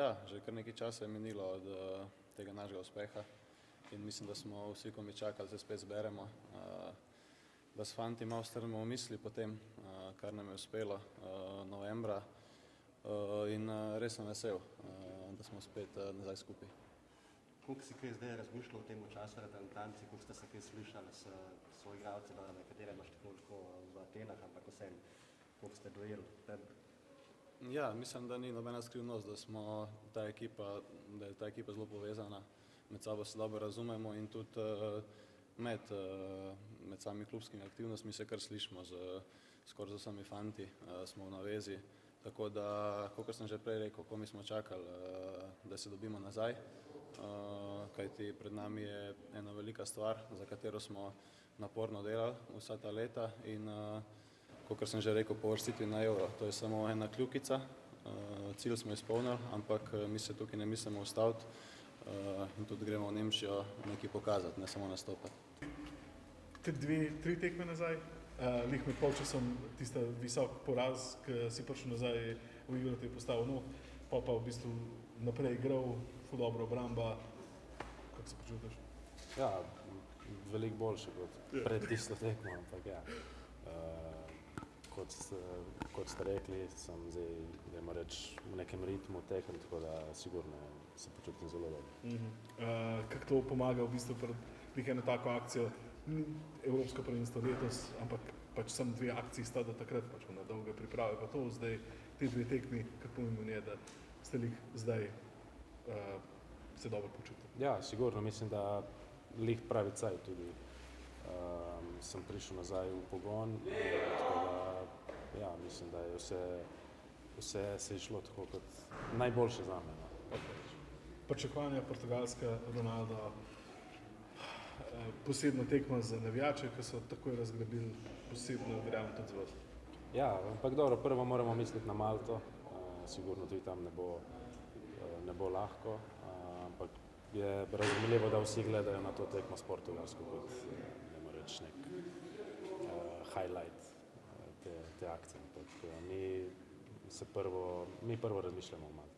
Ja, že kar nekaj časa je minilo od tega našega uspeha in mislim, da smo vsi komaj čakali, da se spet zberemo, da s fanti malo strnemo v misli po tem, kar nam je uspelo novembra in res sem vesel, da smo spet nazaj skupaj. Koliko si kaj zdaj razmišljal o tem času reprezentanci, koliko ste se kaj slišali s soigralci, nekatere imaš tako v Atenah, ampak vseeno, koliko ste dojeli? Ja, mislim, da ni nobena skrivnost, da je ta ekipa zelo povezana, med sabo se dobro razumemo in tudi med samimi klubskimi aktivnostmi se kar slišimo skoraj z vsemi fanti, smo v navezi, tako da, kakor sem že prej rekel, komaj smo čakali, da se dobimo nazaj, kajti pred nami je ena velika stvar, za katero smo naporno delali vsa ta leta in kakor sem že rekel, po uvrstitvi na Euro, to je samo ena kljukica, cilj smo izpolnili, ampak mi se tukaj ne mislimo ustaviti in tudi gremo v Nemčijo nekaj pokazati, ne samo nastopati. Tri tekme nazaj, lih med polčasom tista visok poraz, ki si prišel nazaj v igro, te je postavil not, pa v bistvu naprej igral, ful dobro obramba. Kako se počutiš? Ja, veliko boljše kot pred tisto tekmo, ampak ja. Kot ste rekli, sem zdaj, dajmo reči, v nekem ritmu tekem, tako da sigurno se počutim zelo dobro. Kako to pomaga v bistvu pri eno tako akcijo, Evropsko prvenstvo letos, ampak pač samo dve akciji sta do takrat, pač na dolge priprave, pa to zdaj, te dve tekmi, kako pomembno je, da ste lih zdaj se dobro počutili? Ja, sigurno, mislim, da lih pravi cajt tudi. Sem prišel nazaj v pogon, tako da ja, mislim, da je vse se je šlo tako kot najboljše zame. Pričakovanja Portugalska, Ronaldo, posebna tekma za navijače, ki so takoj razgrabili, posebno verjamem tudi za vas. Ja, ampak dobro, prvo moramo misliti na Malto, sigurno tudi tam ne bo lahko, ampak je razumljivo, da vsi gledajo na to tekmo s Portugalsko kot nek highlight te akcije, ampak mi prvo razmišljamo o Malti.